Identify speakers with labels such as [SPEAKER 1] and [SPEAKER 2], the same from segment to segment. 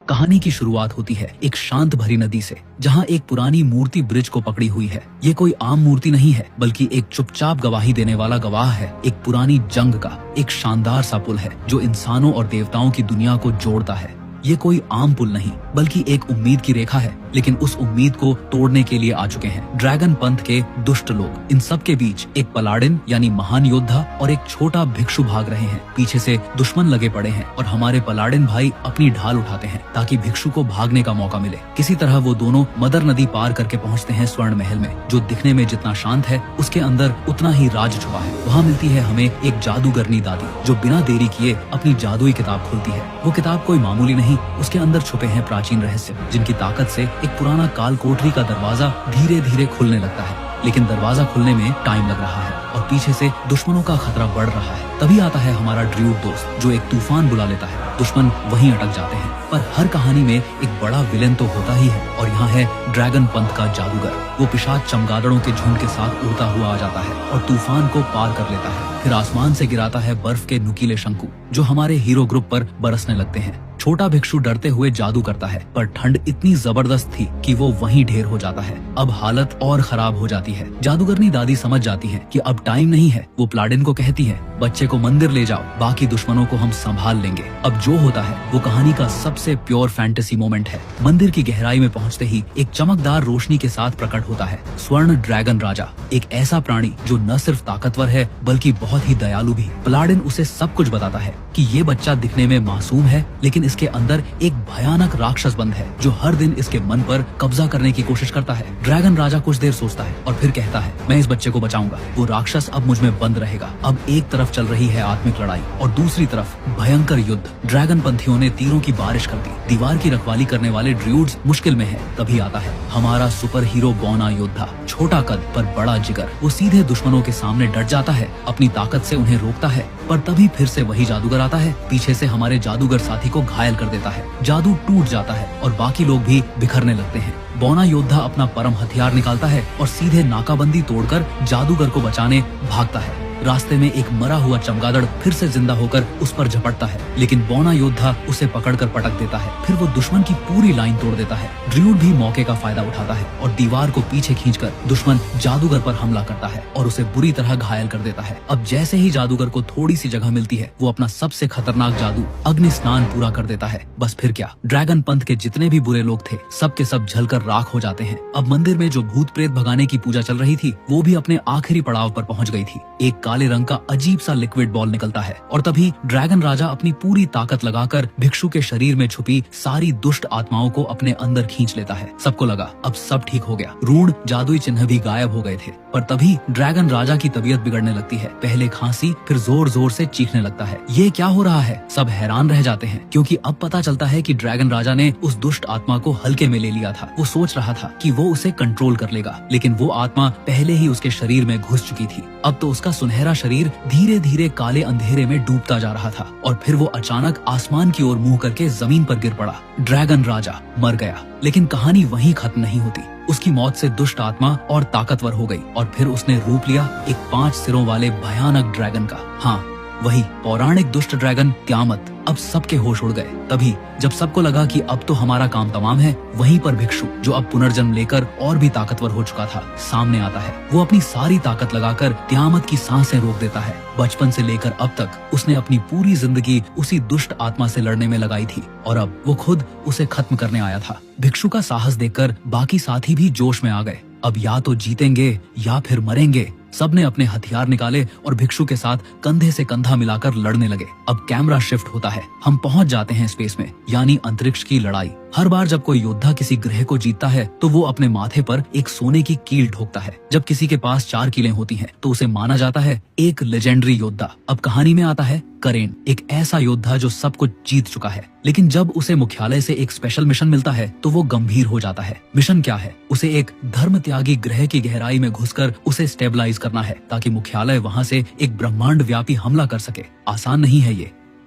[SPEAKER 1] कहानी की शुरुआत होती है एक शांत भरी नदी से, जहाँ एक पुरानी मूर्ति ब्रिज को पकड़ी हुई है। ये कोई आम मूर्ति नहीं है, बल्कि एक चुपचाप गवाही देने वाला गवाह है। एक पुरानी जंग का एक शानदार सा पुल है जो इंसानों और देवताओं की दुनिया को जोड़ता है। ये कोई आम पुल नहीं, बल्कि एक उम्मीद की रेखा है, लेकिन उस उम्मीद को तोड़ने के लिए आ चुके हैं ड्रैगन पंथ के दुष्ट लोग। इन सब के बीच एक पलाडिन यानी महान योद्धा और एक छोटा भिक्षु भाग रहे हैं। पीछे से दुश्मन लगे पड़े हैं और हमारे पलाडिन भाई अपनी ढाल उठाते हैं ताकि भिक्षु को भागने का मौका मिले। किसी तरह वो दोनों मदर नदी पार करके पहुँचते हैं स्वर्ण महल में, जो दिखने में जितना शांत है उसके अंदर उतना ही राज छुपा है। वहाँ मिलती है हमें एक जादूगरनी दादी, जो बिना देरी किए अपनी जादुई किताब खोलती है। वो किताब कोई मामूली नहीं, उसके अंदर छुपे हैं प्राचीन रहस्य, जिनकी ताकत से एक पुराना काल कोठरी का दरवाजा धीरे धीरे खुलने लगता है। लेकिन दरवाजा खुलने में टाइम लग रहा है और पीछे से दुश्मनों का खतरा बढ़ रहा है। तभी आता है हमारा ड्रूड दोस्त, जो एक तूफान बुला लेता है। दुश्मन वहीं अटक जाते हैं, पर हर कहानी में एक बड़ा विलेन तो होता ही है, और यहाँ है ड्रैगन पंथ का जादूगर। वो पिशाच चमगादड़ों के झुंड के साथ उड़ता हुआ आ जाता है और तूफान को पार कर लेता है। फिर आसमान से गिराता है बर्फ के नुकीले शंकु, जो हमारे हीरो ग्रुप पर बरसने लगते हैं। छोटा भिक्षु डरते हुए जादू करता है, पर ठंड इतनी जबरदस्त थी कि वो वहीं ढेर हो जाता है। अब हालत और खराब हो जाती है। जादूगरनी दादी समझ जाती है कि अब टाइम नहीं है। वो पलाडिन को कहती है, बच्चे को मंदिर ले जाओ, बाकी दुश्मनों को हम संभाल लेंगे। अब जो होता है वो कहानी का सबसे प्योर फैंटेसी मोमेंट है। मंदिर की गहराई में पहुंचते ही एक चमकदार रोशनी के साथ प्रकट होता है स्वर्ण ड्रैगन राजा, एक ऐसा प्राणी जो न सिर्फ ताकतवर है बल्कि बहुत ही दयालु भी। पलाडिन उसे सब कुछ बताता है कि ये बच्चा दिखने में मासूम है, लेकिन इसके अंदर एक भयानक राक्षस बंद है जो हर दिन इसके मन पर कब्जा करने की कोशिश करता है। ड्रैगन राजा कुछ देर सोचता है और फिर कहता है, मैं इस बच्चे को बचाऊंगा। वो राक्षस अब मुझ में बंद रहेगा। अब एक तरफ चल रही है आत्मिक लड़ाई और दूसरी तरफ भयंकर युद्ध। ड्रैगन पंथियों ने तीरों की बारिश कर दी। दीवार की रखवाली करने वाले ड्रूड्स मुश्किल में है। तभी आता है हमारा सुपर हीरो बौना योद्धा, छोटा कद पर बड़ा जिगर। वो सीधे दुश्मनों के सामने डट जाता है, अपनी ताकत से उन्हें रोकता है, पर तभी फिर से वही जादूगर आता है। पीछे से हमारे जादूगर साथी को घायल कर देता है। जादू टूट जाता है और बाकी लोग भी बिखरने लगते हैं। बौना योद्धा अपना परम हथियार निकालता है और सीधे नाकाबंदी तोड़कर जादूगर को बचाने भागता है। रास्ते में एक मरा हुआ चमगादड़ फिर से जिंदा होकर उस पर झपटता है, लेकिन बौना योद्धा उसे पकड़कर पटक देता है। फिर वो दुश्मन की पूरी लाइन तोड़ देता है। ड्रूड भी मौके का फायदा उठाता है और दीवार को पीछे खींचकर दुश्मन जादूगर पर हमला करता है और उसे बुरी तरह घायल कर देता है। अब जैसे ही जादूगर को थोड़ी सी जगह मिलती है, वो अपना सबसे खतरनाक जादू अग्नि स्नान पूरा कर देता है। बस फिर क्या, ड्रैगन पंथ के जितने भी बुरे लोग थे सब के सब जलकर राख हो जाते हैं। अब मंदिर में जो भूत प्रेत भगाने की पूजा चल रही थी, वो भी अपने आखिरी पड़ाव पर पहुंच गई थी। एक काले रंग का अजीब सा लिक्विड बॉल निकलता है और तभी ड्रैगन राजा अपनी पूरी ताकत लगाकर भिक्षु के शरीर में छुपी सारी दुष्ट आत्माओं को अपने अंदर खींच लेता है। सबको लगा अब सब ठीक हो गया, ऋण जादुई चिन्ह भी गायब हो गए थे। पर तभी ड्रैगन राजा की तबीयत बिगड़ने लगती है। पहले खांसी, फिर जोर जोर से चीखने लगता है। ये क्या हो रहा है? सब हैरान रह जाते हैं, क्योंकि अब पता चलता है कि ड्रैगन राजा ने उस दुष्ट आत्मा को हल्के में ले लिया था। वो सोच रहा था कि वो उसे कंट्रोल कर लेगा, लेकिन वो आत्मा पहले ही उसके शरीर में घुस चुकी थी। अब तो उसका सुनहरा शरीर धीरे धीरे काले अंधेरे में डूबता जा रहा था और फिर वो अचानक आसमान की ओर मुंह करके जमीन पर गिर पड़ा। ड्रैगन राजा मर गया, लेकिन कहानी वहीं खत्म नहीं होती। उसकी मौत से दुष्ट आत्मा और ताकतवर हो गई और फिर उसने रूप लिया एक 5 सिरों वाले भयानक ड्रैगन का। हाँ, वही पौराणिक दुष्ट ड्रैगन क्यामत। अब सबके होश उड़ गए। तभी जब सबको लगा कि अब तो हमारा काम तमाम है, वहीं पर भिक्षु, जो अब पुनर्जन्म लेकर और भी ताकतवर हो चुका था, सामने आता है। वो अपनी सारी ताकत लगाकर क्यामत की सांसें रोक देता है। बचपन से लेकर अब तक उसने अपनी पूरी जिंदगी उसी दुष्ट आत्मा से लड़ने में लगाई थी और अब वो खुद उसे खत्म करने आया था। भिक्षु का साहस देखकर बाकी साथी भी जोश में आ गए। अब या तो जीतेंगे या फिर मरेंगे। सबने अपने हथियार निकाले और भिक्षु के साथ कंधे से कंधा मिलाकर लड़ने लगे। अब कैमरा शिफ्ट होता है, हम पहुंच जाते हैं स्पेस में, यानी अंतरिक्ष की लड़ाई। हर बार जब कोई योद्धा किसी ग्रह को जीतता है तो वो अपने माथे पर एक सोने की कील ठोकता है। जब किसी के पास 4 कीलें होती हैं तो उसे माना जाता है एक लेजेंडरी योद्धा। अब कहानी में आता है करेन, एक ऐसा योद्धा जो सब कुछ जीत चुका है, लेकिन जब उसे मुख्यालय से एक स्पेशल मिशन मिलता है तो वो गंभीर हो जाता है। मिशन क्या है? उसे एक धर्म त्यागी ग्रह की गहराई में घुसकर उसे स्टेबलाइज करना है, ताकि मुख्यालय वहाँ से एक ब्रह्मांड व्यापी हमला कर सके। आसान नहीं है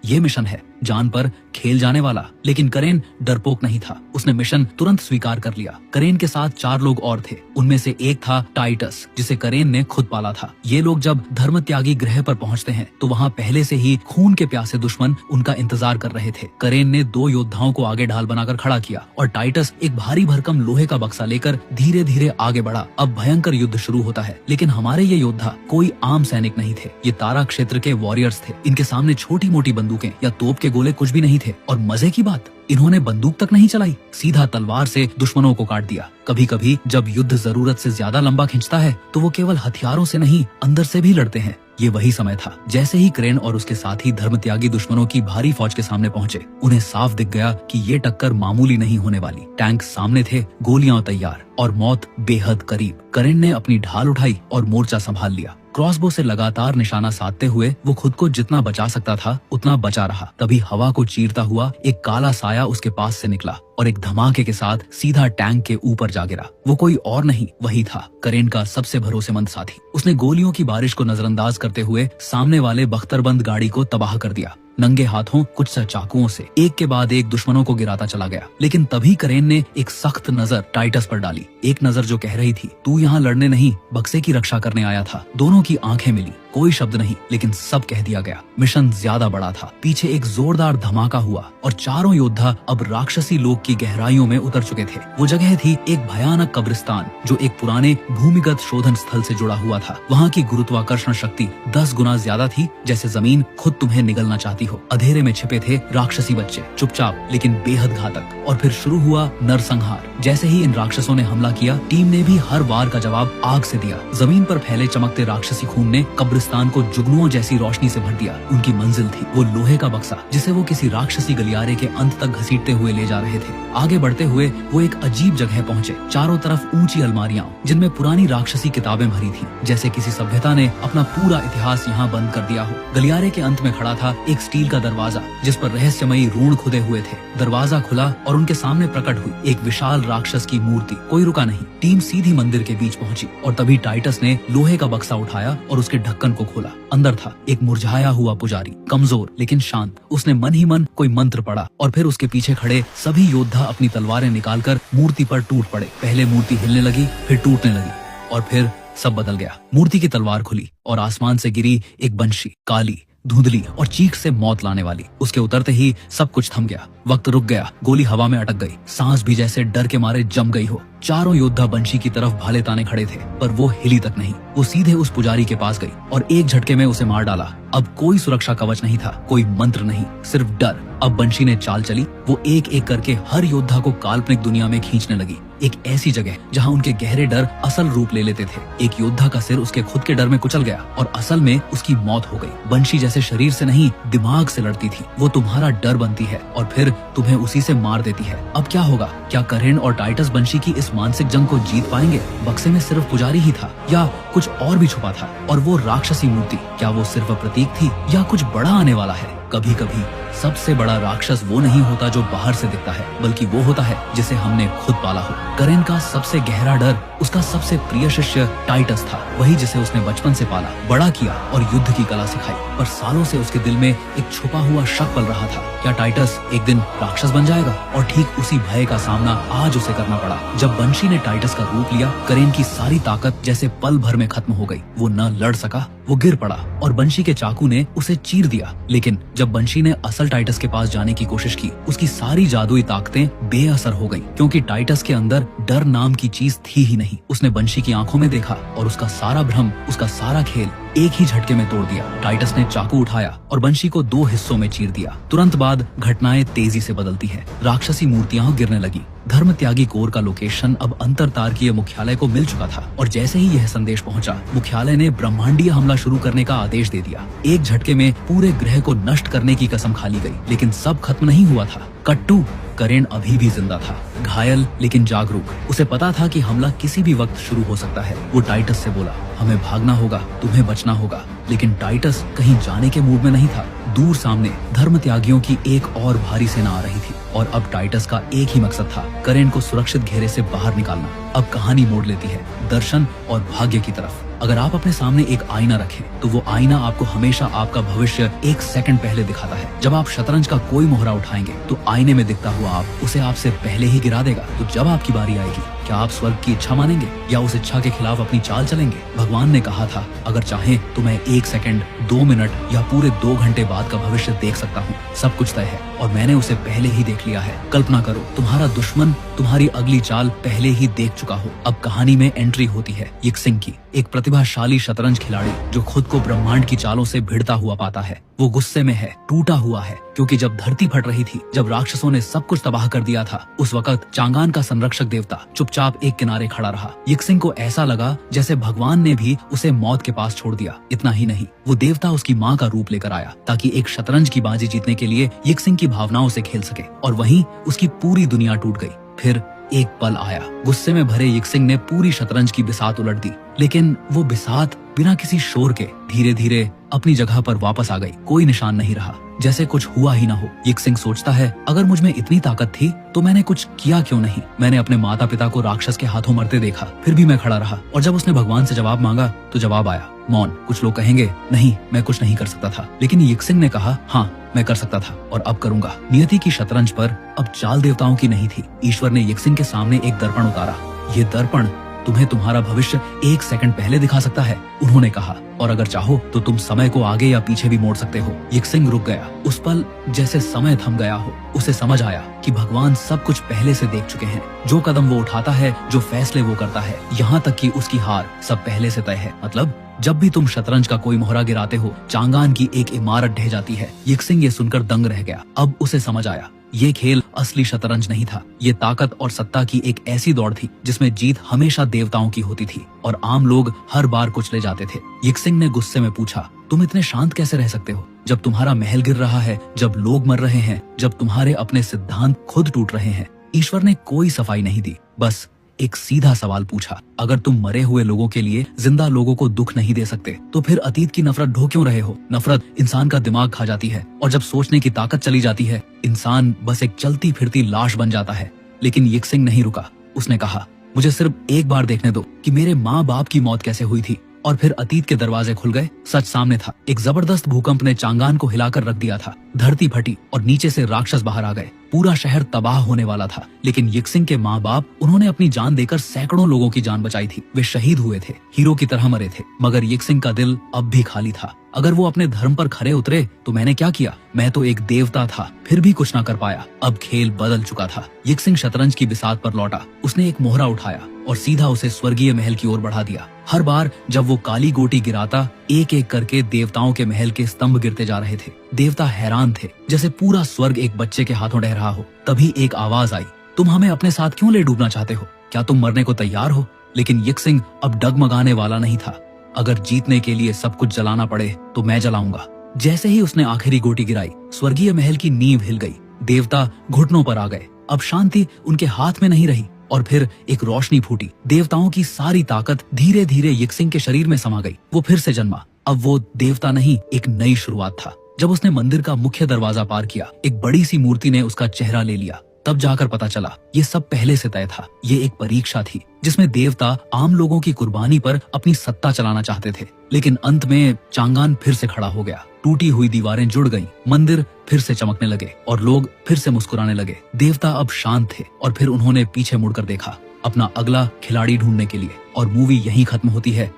[SPEAKER 1] ये मिशन है जान पर खेल जाने वाला। लेकिन करेन डरपोक नहीं था, उसने मिशन तुरंत स्वीकार कर लिया। करेन के साथ 4 लोग और थे, उनमें से एक था टाइटस, जिसे करेन ने खुद पाला था। ये लोग जब धर्म त्यागी ग्रह पर पहुंचते हैं तो वहाँ पहले से ही खून के प्यासे दुश्मन उनका इंतजार कर रहे थे। करेन ने 2 योद्धाओं को आगे ढाल बनाकर खड़ा किया और टाइटस एक भारी भरकम लोहे का बक्सा लेकर धीरे धीरे आगे बढ़ा। अब भयंकर युद्ध शुरू होता है, लेकिन हमारे ये योद्धा कोई आम सैनिक नहीं थे। ये तारा क्षेत्र के वॉरियर्स थे। इनके सामने छोटी मोटी बंदूकें या तोप के गोले कुछ भी नहीं थे। और मजे की बात, इन्होंने बंदूक तक नहीं चलाई, सीधा तलवार से दुश्मनों को काट दिया। कभी कभी जब युद्ध जरूरत से ज्यादा लंबा खिंचता है तो वो केवल हथियारों से नहीं, अंदर से भी लड़ते हैं। ये वही समय था। जैसे ही करेन और उसके साथी धर्मत्यागी दुश्मनों की भारी फौज के सामने पहुंचे, उन्हें साफ दिख गया कि ये टक्कर मामूली नहीं होने वाली। टैंक सामने थे, गोलियां तैयार और मौत बेहद करीब। करेन ने अपनी ढाल उठाई और मोर्चा संभाल लिया। क्रॉसबो से लगातार निशाना साधते हुए वो खुद को जितना बचा सकता था उतना बचा रहा। तभी हवा को चीरता हुआ एक काला साया उसके पास से निकला और एक धमाके के साथ सीधा टैंक के ऊपर जा गिरा। वो कोई और नहीं, वही था करेन का सबसे भरोसेमंद साथी। उसने गोलियों की बारिश को नजरअंदाज करते हुए सामने वाले बख्तरबंद गाड़ी को तबाह कर दिया। नंगे हाथों कुछ सा चाकुओं से एक के बाद एक दुश्मनों को गिराता चला गया। लेकिन तभी करेन ने एक सख्त नजर टाइटस पर डाली, एक नजर जो कह रही थी, तू यहाँ लड़ने नहीं, बक्से की रक्षा करने आया था। दोनों की आंखें मिली, कोई शब्द नहीं, लेकिन सब कह दिया गया। मिशन ज्यादा बड़ा था। पीछे एक जोरदार धमाका हुआ और चारों योद्धा अब राक्षसी लोक की गहराइयों में उतर चुके थे। वो जगह थी एक भयानक कब्रिस्तान जो एक पुराने भूमिगत शोधन स्थल से जुड़ा हुआ था। वहाँ की गुरुत्वाकर्षण शक्ति 10 गुना ज्यादा थी, जैसे जमीन खुद तुम्हें निगलना चाहती हो। अंधेरे में छिपे थे राक्षसी बच्चे, चुपचाप लेकिन बेहद घातक। और फिर शुरू हुआ नरसंहार। जैसे ही इन राक्षसों ने हमला किया, टीम ने भी हर वार का जवाब आग से दिया। जमीन पर फैले चमकते राक्षसी खून ने कब्रिस्तान को जुगनुओं जैसी रोशनी से भर दिया। उनकी मंजिल थी वो लोहे का बक्सा, जिसे वो किसी राक्षसी गलियारे के अंत तक घसीटते हुए ले जा रहे थे। आगे बढ़ते हुए वो एक अजीब जगह पहुँचे। चारों तरफ ऊंची अलमारियां जिनमें पुरानी राक्षसी किताबें भरी थी, जैसे किसी सभ्यता ने अपना पूरा इतिहास यहाँ बंद कर दिया हो। गलियारे के अंत में खड़ा था एक स्टील का दरवाजा, जिस पर रहस्यमयी रून खुदे हुए थे। दरवाजा खुला और उनके सामने प्रकट हुई एक विशाल राक्षस की मूर्ति। कोई रुका नहीं, टीम सीधी मंदिर के बीच पहुंची और तभी टाइटस ने लोहे का बक्सा उठाया और उसके ढक्कन को खोला। अंदर था एक मुरझाया हुआ पुजारी, कमजोर लेकिन शांत। उसने मन ही मन कोई मंत्र पढ़ा और फिर उसके पीछे खड़े सभी योद्धा अपनी तलवारें निकालकर मूर्ति पर टूट पड़े। पहले मूर्ति हिलने लगी, फिर टूटने लगी और फिर सब बदल गया। मूर्ति की तलवार खुली और आसमान से गिरी एक बंशी, काली, धुंधली और चीख से मौत लाने वाली। उसके उतरते ही सब कुछ थम गया। वक्त रुक गया, गोली हवा में अटक गई, सांस भी जैसे डर के मारे जम गई हो। चारों योद्धा बंशी की तरफ भाले ताने खड़े थे, पर वो हिली तक नहीं। वो सीधे उस पुजारी के पास गई और एक झटके में उसे मार डाला। अब कोई सुरक्षा कवच नहीं था, कोई मंत्र नहीं, सिर्फ डर। अब बंशी ने चाल चली। वो एक एक करके हर योद्धा को काल्पनिक दुनिया में खींचने लगी, एक ऐसी जगह जहां उनके गहरे डर असल रूप ले लेते थे। एक योद्धा का सिर उसके खुद के डर में कुचल गया और असल में उसकी मौत हो गई। बंशी जैसे शरीर से नहीं, दिमाग से लड़ती थी। वो तुम्हारा डर बनती है और फिर तुम्हें उसी से मार देती है। अब क्या होगा? क्या करेन और टाइटस बंशी की इस मानसिक जंग को जीत पाएंगे? बक्से में सिर्फ पुजारी ही था या कुछ और भी छुपा था? और वो राक्षसी मूर्ति, क्या वो सिर्फ प्रतीक थी या कुछ बड़ा आने वाला है? कभी कभी सबसे बड़ा राक्षस वो नहीं होता जो बाहर से दिखता है, बल्कि वो होता है जिसे हमने खुद पाला हो। करेन का सबसे गहरा डर उसका सबसे प्रिय शिष्य टाइटस था, वही जिसे उसने बचपन से पाला, बड़ा किया और युद्ध की कला सिखाई। पर सालों से उसके दिल में एक छुपा हुआ शक पल रहा था, क्या टाइटस एक दिन राक्षस बन जाएगा? और ठीक उसी भय का सामना आज उसे करना पड़ा। जब बंशी ने टाइटस का रूप लिया, करेन की सारी ताकत जैसे पल भर में खत्म हो गई। वो न लड़ सका, वो गिर पड़ा और बंशी के चाकू ने उसे चीर दिया। लेकिन जब बंशी ने असल टाइटस के पास जाने की कोशिश की, उसकी सारी जादुई ताकतें बेअसर हो गईं, क्योंकि टाइटस के अंदर डर नाम की चीज थी ही नहीं। उसने बंशी की आंखों में देखा और उसका सारा भ्रम, उसका सारा खेल एक ही झटके में तोड़ दिया। टाइटस ने चाकू उठाया और बंशी को 2 हिस्सों में चीर दिया। तुरंत बाद घटनाएं तेजी से बदलती हैं। राक्षसी मूर्तियां गिरने लगी। धर्म त्यागी कोर का लोकेशन अब अंतरतारकीय मुख्यालय को मिल चुका था और जैसे ही यह संदेश पहुंचा, मुख्यालय ने ब्रह्मांडीय हमला शुरू करने का आदेश दे दिया। एक झटके में पूरे ग्रह को नष्ट करने की कसम खा ली गई। लेकिन सब खत्म नहीं हुआ था। कट्टू करेन अभी भी जिंदा था, घायल लेकिन जागरूक। उसे पता था कि हमला किसी भी वक्त शुरू हो सकता है। वो टाइटस से बोला, हमें भागना होगा, तुम्हें बचना होगा। लेकिन टाइटस कहीं जाने के मूड में नहीं था। दूर सामने धर्म त्यागियों की एक और भारी सेना आ रही थी और अब टाइटस का एक ही मकसद था, करेन को सुरक्षित घेरे से बाहर निकालना। अब कहानी मोड़ लेती है दर्शन और भाग्य की तरफ। अगर आप अपने सामने एक आईना रखें तो वो आईना आपको हमेशा आपका भविष्य 1 सेकंड पहले दिखाता है। जब आप शतरंज का कोई मोहरा उठाएंगे तो आईने में दिखता हुआ आप उसे आपसे पहले ही गिरा देगा। तो जब आपकी बारी आएगी, क्या आप स्वर्ग की इच्छा मानेंगे या उस इच्छा के खिलाफ अपनी चाल चलेंगे? भगवान ने कहा था, अगर चाहे तो मैं 1 सेकंड, 2 मिनट या पूरे 2 घंटे बाद का भविष्य देख सकता हूँ। सब कुछ तय है और मैंने उसे पहले ही देख लिया है। कल्पना करो, तुम्हारा दुश्मन तुम्हारी अगली चाल पहले ही देख चुका हो। अब कहानी में एंट्री होती है यिक्सिंग की, एक प्रतिभाशाली शतरंज खिलाड़ी जो खुद को ब्रह्मांड की चालों से भिड़ता हुआ पाता है। वो गुस्से में है, टूटा हुआ है, क्योंकि जब धरती फट रही थी, जब राक्षसों ने सब कुछ तबाह कर दिया था, उस वक्त चांगान का संरक्षक देवता चुपचाप एक किनारे खड़ा रहा। यिक्सिंग को ऐसा लगा जैसे भगवान ने भी उसे मौत के पास छोड़ दिया। इतना ही नहीं, वो देवता उसकी माँ का रूप लेकर आया ताकि एक शतरंज की बाजी जीतने के लिए यिक्सिंग की भावनाओं से खेल सके। और वहीं उसकी पूरी दुनिया टूट गई। फिर एक पल आया, गुस्से में भरे यिक्सिंग ने पूरी शतरंज की बिसात उलट दी, लेकिन वो बिसात बिना किसी शोर के धीरे धीरे अपनी जगह पर वापस आ गई। कोई निशान नहीं रहा, जैसे कुछ हुआ ही ना हो। यिक्सिंग सोचता है, अगर मुझ में इतनी ताकत थी तो मैंने कुछ किया क्यों नहीं? मैंने अपने माता पिता को राक्षस के हाथों मरते देखा, फिर भी मैं खड़ा रहा। और जब उसने भगवान से जवाब मांगा तो जवाब आया, मौन। कुछ लोग कहेंगे, नहीं, मैं कुछ नहीं कर सकता था, लेकिन यिक्सिंग ने कहा, हाँ, मैं कर सकता था और अब करूंगा। नियति की शतरंज पर अब चाल देवताओं की नहीं थी। ईश्वर ने यिक्सिंग के सामने एक दर्पण उतारा। ये दर्पण तुम्हें तुम्हारा भविष्य 1 सेकंड पहले दिखा सकता है, उन्होंने कहा, और अगर चाहो तो तुम समय को आगे या पीछे भी मोड़ सकते हो। यिक्सिंग रुक गया। उस पल जैसे समय थम गया हो। उसे समझ आया कि भगवान सब कुछ पहले से देख चुके हैं। जो कदम वो उठाता है, जो फैसले वो करता है, यहाँ तक कि उसकी हार सब पहले से तय है। मतलब जब भी तुम शतरंज का कोई मोहरा गिराते हो, चांगान की एक इमारत ढह जाती है। यिक्सिंग ये सुनकर दंग रह गया। अब उसे समझ आया, ये खेल असली शतरंज नहीं था। ये ताकत और सत्ता की एक ऐसी दौड़ थी जिसमें जीत हमेशा देवताओं की होती थी और आम लोग हर बार कुचले जाते थे। यिक्सिंग ने गुस्से में पूछा, तुम इतने शांत कैसे रह सकते हो जब तुम्हारा महल गिर रहा है, जब लोग मर रहे हैं, जब तुम्हारे अपने सिद्धांत खुद टूट रहे हैं? ईश्वर ने कोई सफाई नहीं दी, बस एक सीधा सवाल पूछा, अगर तुम मरे हुए लोगों के लिए जिंदा लोगों को दुख नहीं दे सकते तो फिर अतीत की नफरत ढो क्यों रहे हो? नफरत इंसान का दिमाग खा जाती है और जब सोचने की ताकत चली जाती है, इंसान बस एक चलती फिरती लाश बन जाता है। लेकिन यिक्सिंग नहीं रुका। उसने कहा, मुझे सिर्फ एक बार देखने दो कि मेरे माँ बाप की मौत कैसे हुई थी। और फिर अतीत के दरवाजे खुल गए। सच सामने था। एक जबरदस्त भूकंप ने चांगान को हिलाकर रख दिया था। धरती फटी और नीचे से राक्षस बाहर आ गए। पूरा शहर तबाह होने वाला था। लेकिन यिक्सिंग के माँ बाप, उन्होंने अपनी जान देकर सैकड़ों लोगों की जान बचाई थी। वे शहीद हुए थे, हीरो की तरह मरे थे। मगर यिक्सिंग का दिल अब भी खाली था। अगर वो अपने धर्म पर खरे उतरे तो मैंने क्या किया? मैं तो एक देवता था, फिर भी कुछ ना कर पाया। अब खेल बदल चुका था। यिक्सिंग शतरंज की बिसात पर लौटा। उसने एक मोहरा उठाया और सीधा उसे स्वर्गीय महल की ओर बढ़ा दिया। हर बार जब वो काली गोटी गिराता, एक एक करके देवताओं के महल के स्तंभ गिरते जा रहे थे। देवता हैरान थे, जैसे पूरा स्वर्ग एक बच्चे के हाथों ढह रहा हो। तभी एक आवाज आई, तुम हमें अपने साथ क्यों ले डूबना चाहते हो? क्या तुम मरने को तैयार हो? लेकिन यिक्सिंग अब डगमगाने वाला नहीं था। अगर जीतने के लिए सब कुछ जलाना पड़े तो मैं जलाऊंगा। जैसे ही उसने आखिरी गोटी गिराई, स्वर्गीय महल की नींव हिल गई। देवता घुटनों पर आ गए। अब शांति उनके हाथ में नहीं रही। और फिर एक रोशनी फूटी। देवताओं की सारी ताकत धीरे धीरे यिक्सिंग के शरीर में समा गई। वो फिर से जन्मा। अब वो देवता नहीं, एक नई शुरुआत था। जब उसने मंदिर का मुख्य दरवाजा पार किया, एक बड़ी सी मूर्ति ने उसका चेहरा ले लिया। तब जाकर पता चला ये सब पहले से तय था। ये एक परीक्षा थी जिसमें देवता आम लोगों की कुर्बानी पर अपनी सत्ता चलाना चाहते थे। लेकिन अंत में चांगान फिर से खड़ा हो गया। टूटी हुई दीवारें जुड़ गईं, मंदिर फिर से चमकने लगे और लोग फिर से मुस्कुराने लगे। देवता अब शांत थे और फिर उन्होंने पीछे मुड़कर देखा अपना अगला खिलाड़ी ढूंढने के लिए। और मूवी यहीं खत्म होती है।